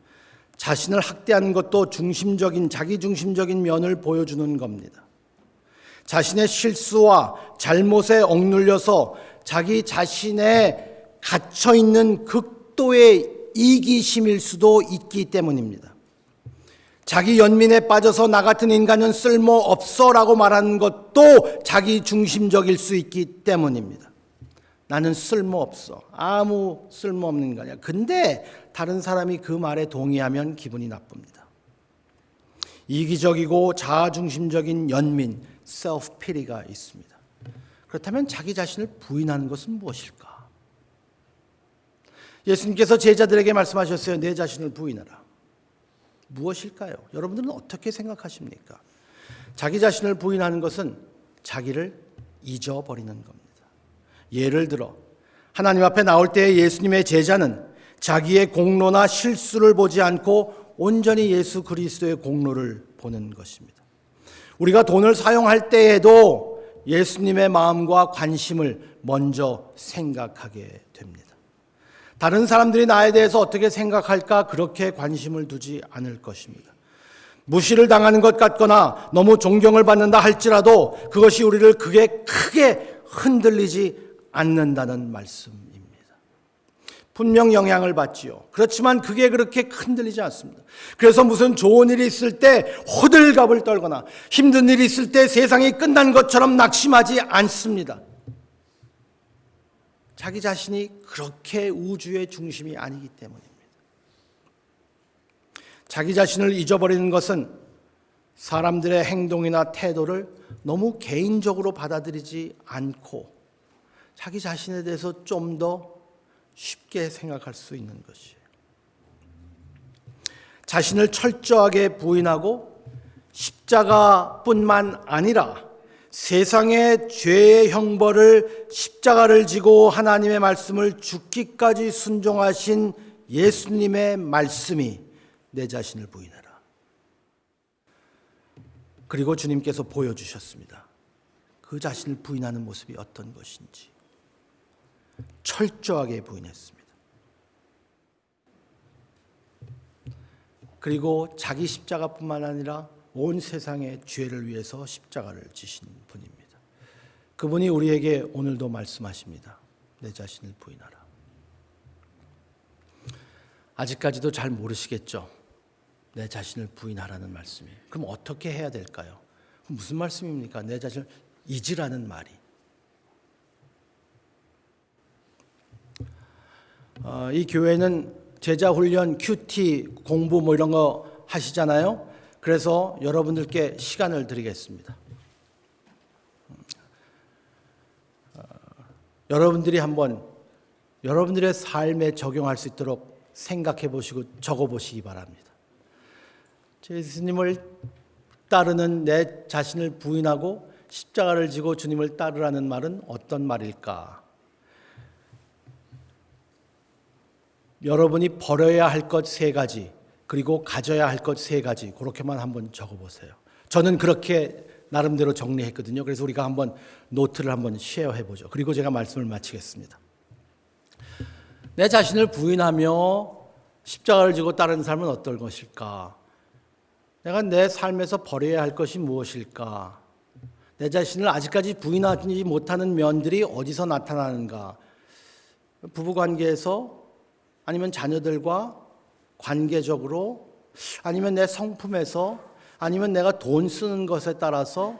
자신을 학대하는 것도 자기중심적인 면을 보여주는 겁니다. 자신의 실수와 잘못에 억눌려서 자기 자신의 갇혀있는 극도의 이기심일 수도 있기 때문입니다. 자기 연민에 빠져서 나 같은 인간은 쓸모없어라고 말하는 것도 자기 중심적일 수 있기 때문입니다. 나는 쓸모없어. 아무 쓸모없는 인간이야. 근데 다른 사람이 그 말에 동의하면 기분이 나쁩니다. 이기적이고 자아중심적인 연민, self-pity가 있습니다. 그렇다면 자기 자신을 부인하는 것은 무엇일까? 예수님께서 제자들에게 말씀하셨어요. 내 자신을 부인하라. 무엇일까요? 여러분들은 어떻게 생각하십니까? 자기 자신을 부인하는 것은 자기를 잊어버리는 겁니다. 예를 들어 하나님 앞에 나올 때 예수님의 제자는 자기의 공로나 실수를 보지 않고 온전히 예수 그리스도의 공로를 보는 것입니다. 우리가 돈을 사용할 때에도 예수님의 마음과 관심을 먼저 생각하게 됩니다. 다른 사람들이 나에 대해서 어떻게 생각할까 그렇게 관심을 두지 않을 것입니다. 무시를 당하는 것 같거나 너무 존경을 받는다 할지라도 그것이 우리를 크게 흔들리지 않는다는 말씀입니다. 분명 영향을 받지요. 그렇지만 그게 그렇게 흔들리지 않습니다. 그래서 무슨 좋은 일이 있을 때 호들갑을 떨거나 힘든 일이 있을 때 세상이 끝난 것처럼 낙심하지 않습니다. 자기 자신이 그렇게 우주의 중심이 아니기 때문입니다. 자기 자신을 잊어버리는 것은 사람들의 행동이나 태도를 너무 개인적으로 받아들이지 않고 자기 자신에 대해서 좀 더 쉽게 생각할 수 있는 것이에요. 자신을 철저하게 부인하고 십자가뿐만 아니라 세상의 죄의 형벌을 십자가를 지고 하나님의 말씀을 죽기까지 순종하신 예수님의 말씀이 내 자신을 부인해라. 그리고 주님께서 보여주셨습니다. 그 자신을 부인하는 모습이 어떤 것인지 철저하게 부인했습니다. 그리고 자기 십자가뿐만 아니라 온 세상의 죄를 위해서 십자가를 지신 분입니다. 그분이 우리에게 오늘도 말씀하십니다. 내 자신을 부인하라. 아직까지도 잘 모르시겠죠? 내 자신을 부인하라는 말씀이. 그럼 어떻게 해야 될까요? 무슨 말씀입니까? 내 자신을 잊으라는 말이. 이 교회는 제자훈련, 큐티, 공부 뭐 이런 거 하시잖아요. 그래서 여러분들께 시간을 드리겠습니다. 여러분들이 한번 여러분들의 삶에 적용할 수 있도록 생각해 보시고 적어 보시기 바랍니다. 예수님을 따르는 내 자신을 부인하고 십자가를 지고 주님을 따르라는 말은 어떤 말일까? 여러분이 버려야 할 것 3가지, 그리고 가져야 할 것 3가지, 그렇게만 한번 적어보세요. 저는 그렇게 나름대로 정리했거든요. 그래서 우리가 한번 노트를 한번 쉐어해보죠. 그리고 제가 말씀을 마치겠습니다. 내 자신을 부인하며 십자가를 지고 따르는 삶은 어떨 것일까? 내가 내 삶에서 버려야 할 것이 무엇일까? 내 자신을 아직까지 부인하지 못하는 면들이 어디서 나타나는가? 부부관계에서, 아니면 자녀들과 관계적으로, 아니면 내 성품에서, 아니면 내가 돈 쓰는 것에 따라서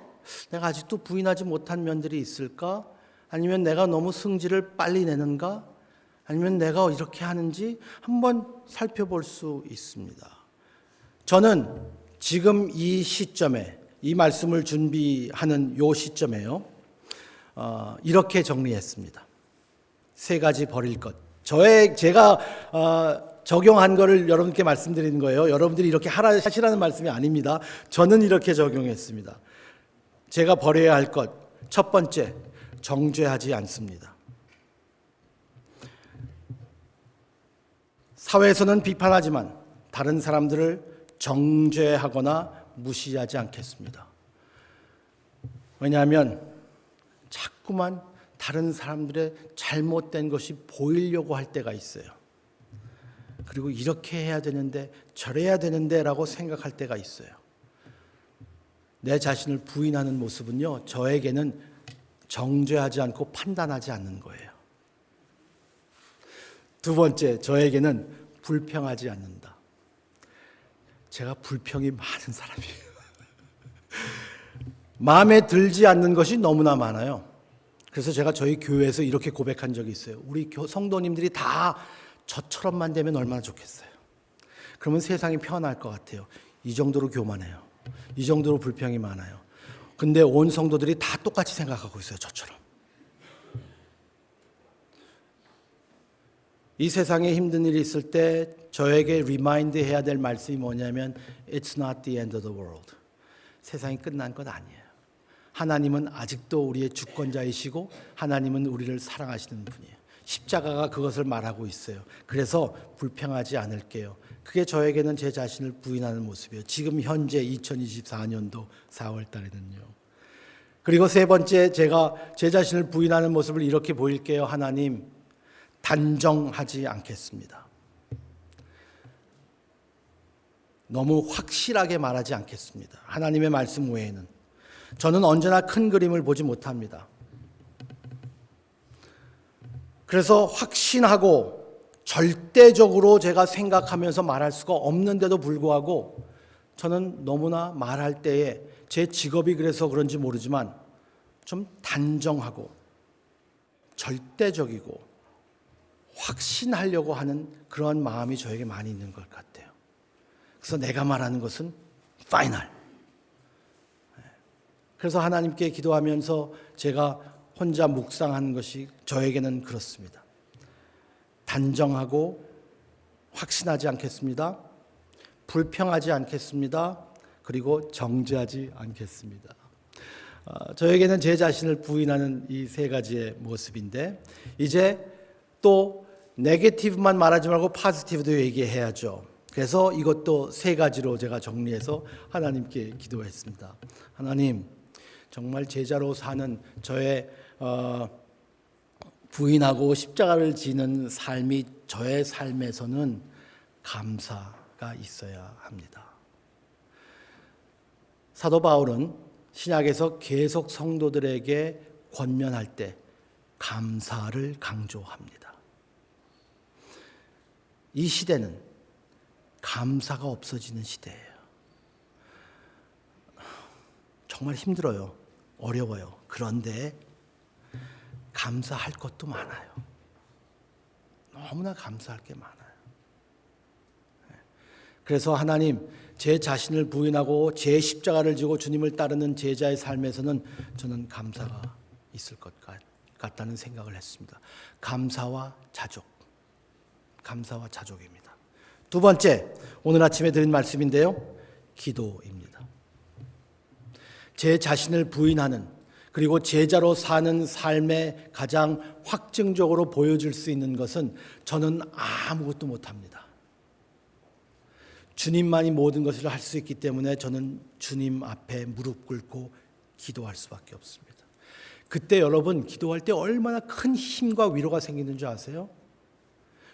내가 아직도 부인하지 못한 면들이 있을까? 아니면 내가 너무 승질을 빨리 내는가? 아니면 내가 이렇게 하는지 한번 살펴볼 수 있습니다. 저는 지금 이 시점에, 이 말씀을 준비하는 이 시점에요, 이렇게 정리했습니다. 3가지 버릴 것. 제가 적용한 거를 여러분께 말씀드리는 거예요. 여러분들이 이렇게 하시라는 말씀이 아닙니다. 저는 이렇게 적용했습니다. 제가 버려야 할 것, 첫 번째, 정죄하지 않습니다. 사회에서는 비판하지만 다른 사람들을 정죄하거나 무시하지 않겠습니다. 왜냐하면 자꾸만 다른 사람들의 잘못된 것이 보이려고 할 때가 있어요. 그리고 이렇게 해야 되는데 저래야 되는데 라고 생각할 때가 있어요. 내 자신을 부인하는 모습은요, 저에게는 정죄하지 않고 판단하지 않는 거예요. 2번째, 저에게는 불평하지 않는다. 제가 불평이 많은 사람이에요. 마음에 들지 않는 것이 너무나 많아요. 그래서 제가 저희 교회에서 이렇게 고백한 적이 있어요. 우리 성도님들이 다 저처럼만 되면 얼마나 좋겠어요. 그러면 세상이 편할 것 같아요. 이 정도로 교만해요. 이 정도로 불평이 많아요. 근데 온 성도들이 다 똑같이 생각하고 있어요. 저처럼. 이 세상에 힘든 일이 있을 때 저에게 리마인드 해야 될 말씀이 뭐냐면 It's not the end of the world. 세상이 끝난 것 아니에요. 하나님은 아직도 우리의 주권자이시고 하나님은 우리를 사랑하시는 분이에요. 십자가가 그것을 말하고 있어요. 그래서 불평하지 않을게요. 그게 저에게는 제 자신을 부인하는 모습이에요. 지금 현재 2024년도 4월 달에는요. 그리고 3번째, 제가 제 자신을 부인하는 모습을 이렇게 보일게요. 하나님, 단정하지 않겠습니다. 너무 확실하게 말하지 않겠습니다. 하나님의 말씀 외에는. 저는 언제나 큰 그림을 보지 못합니다. 그래서 확신하고 절대적으로 제가 생각하면서 말할 수가 없는데도 불구하고 저는 너무나 말할 때에 제 직업이 그래서 그런지 모르지만 좀 단정하고 절대적이고 확신하려고 하는 그런 마음이 저에게 많이 있는 것 같아요. 그래서 내가 말하는 것은 파이널. 그래서 하나님께 기도하면서 제가 혼자 묵상하는 것이 저에게는 그렇습니다. 단정하고 확신하지 않겠습니다. 불평하지 않겠습니다. 그리고 정죄하지 않겠습니다. 저에게는 제 자신을 부인하는 이 3가지의 모습인데 이제 또 네게티브만 말하지 말고 포지티브도 얘기해야죠. 그래서 이것도 세 가지로 제가 정리해서 하나님께 기도했습니다. 하나님, 정말 제자로 사는 저의 부인하고 십자가를 지는 삶이 저의 삶에서는 감사가 있어야 합니다. 사도 바울은 신약에서 계속 성도들에게 권면할 때 감사를 강조합니다. 이 시대는 감사가 없어지는 시대예요. 정말 힘들어요. 어려워요. 그런데 감사할 것도 많아요. 너무나 감사할 게 많아요. 그래서 하나님, 제 자신을 부인하고 제 십자가를 지고 주님을 따르는 제자의 삶에서는 저는 감사가 있을 것 같다는 생각을 했습니다. 감사와 자족. 감사와 자족입니다. 두 번째, 오늘 아침에 드린 말씀인데요. 기도입니다. 제 자신을 부인하는, 그리고 제자로 사는 삶에 가장 확증적으로 보여줄 수 있는 것은 저는 아무것도 못합니다. 주님만이 모든 것을 할 수 있기 때문에 저는 주님 앞에 무릎 꿇고 기도할 수밖에 없습니다. 그때 여러분, 기도할 때 얼마나 큰 힘과 위로가 생기는 줄 아세요?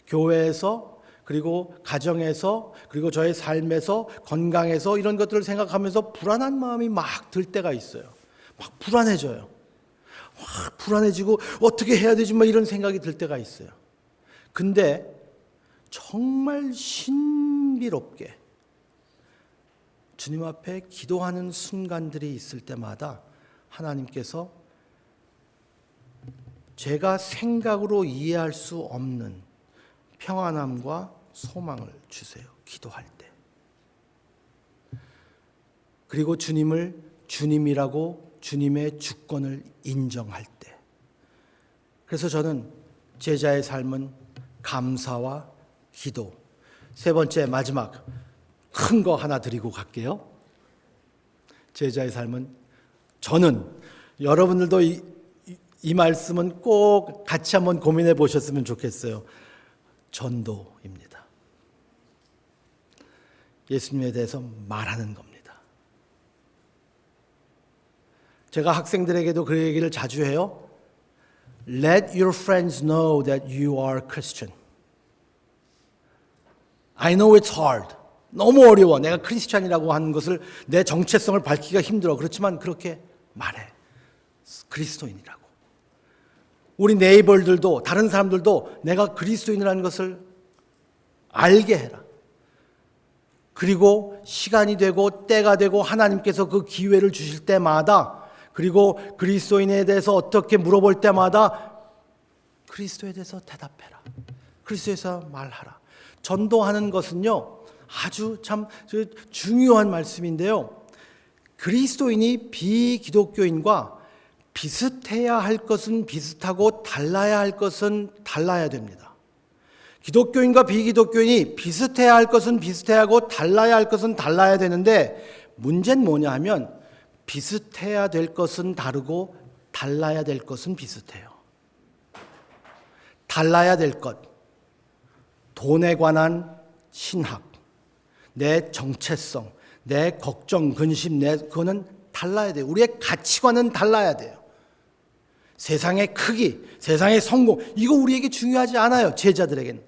교회에서, 그리고 가정에서, 그리고 저의 삶에서, 건강에서 이런 것들을 생각하면서 불안한 마음이 막 들 때가 있어요. 막 불안해져요. 막 불안해지고 어떻게 해야 되지? 막 이런 생각이 들 때가 있어요. 근데 정말 신비롭게 주님 앞에 기도하는 순간들이 있을 때마다 하나님께서 제가 생각으로 이해할 수 없는 평안함과 소망을 주세요. 기도할 때. 그리고 주님을 주님이라고 주님의 주권을 인정할 때. 그래서 저는 제자의 삶은 감사와 기도. 세 번째, 마지막 큰 거 하나 드리고 갈게요. 제자의 삶은, 저는 여러분들도 이 말씀은 꼭 같이 한번 고민해 보셨으면 좋겠어요. 전도입니다. 예수님에 대해서 말하는 겁니다. 제가 학생들에게도 그 얘기를 자주 해요. Let your friends know that you are Christian. I know it's hard. 너무 어려워. 내가 크리스찬이라고 하는 것을, 내 정체성을 밝히기가 힘들어. 그렇지만 그렇게 말해. 그리스도인이라고. 우리 네이버들도, 다른 사람들도 내가 그리스도인이라는 것을 알게 해라. 그리고 시간이 되고 때가 되고 하나님께서 그 기회를 주실 때마다, 그리고 그리스도인에 대해서 어떻게 물어볼 때마다 그리스도에 대해서 대답해라. 그리스도에서 말하라. 전도하는 것은요, 아주 참 중요한 말씀인데요. 그리스도인이 비기독교인과 비슷해야 할 것은 비슷하고 달라야 할 것은 달라야 됩니다. 기독교인과 비기독교인이 비슷해야 할 것은 비슷해야 하고 달라야 할 것은 달라야 되는데, 문제는 뭐냐 하면 비슷해야 될 것은 다르고 달라야 될 것은 비슷해요. 달라야 될 것, 돈에 관한 신학, 내 정체성, 내 걱정, 근심, 그거는 달라야 돼요. 우리의 가치관은 달라야 돼요. 세상의 크기, 세상의 성공, 이거 우리에게 중요하지 않아요. 제자들에게는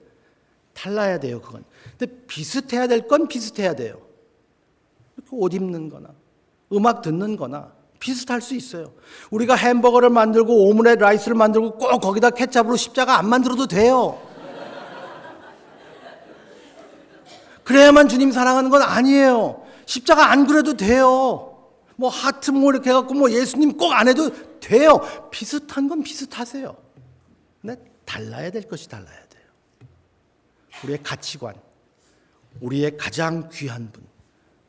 달라야 돼요. 그건. 근데 비슷해야 될 건 비슷해야 돼요. 옷 입는 거나 음악 듣는 거나 비슷할 수 있어요. 우리가 햄버거를 만들고 오므렛 라이스를 만들고 꼭 거기다 케찹으로 십자가 안 만들어도 돼요. 그래야만 주님 사랑하는 건 아니에요. 십자가 안 그래도 돼요. 뭐 하트 뭐 이렇게 해갖고 뭐 예수님 꼭 안 해도 돼요. 비슷한 건 비슷하세요. 근데 달라야 될 것이 달라야 돼요. 우리의 가치관, 우리의 가장 귀한 분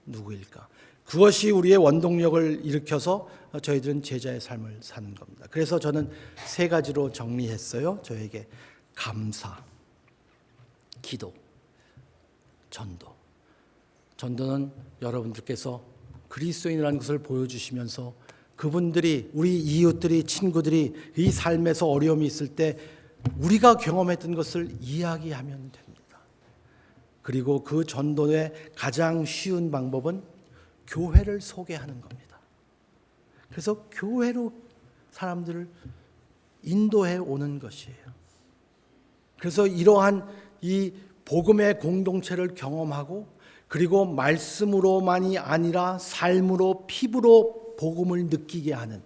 누구일까? 그것이 우리의 원동력을 일으켜서 저희들은 제자의 삶을 사는 겁니다. 그래서 저는 세 가지로 정리했어요. 저에게 감사, 기도, 전도. 전도는 여러분들께서 그리스도인이라는 것을 보여주시면서 그분들이, 우리 이웃들이, 친구들이 이 삶에서 어려움이 있을 때 우리가 경험했던 것을 이야기하면 됩니다. 그리고 그 전도의 가장 쉬운 방법은 교회를 소개하는 겁니다. 그래서 교회로 사람들을 인도해 오는 것이에요. 그래서 이러한 이 복음의 공동체를 경험하고 그리고 말씀으로만이 아니라 삶으로 피부로 복음을 느끼게 하는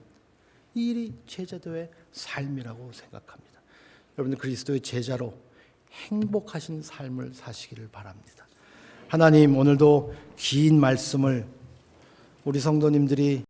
이 일이 제자도의 삶이라고 생각합니다. 여러분들 그리스도의 제자로 행복하신 삶을 사시기를 바랍니다. 하나님, 오늘도 긴 말씀을 우리 성도님들이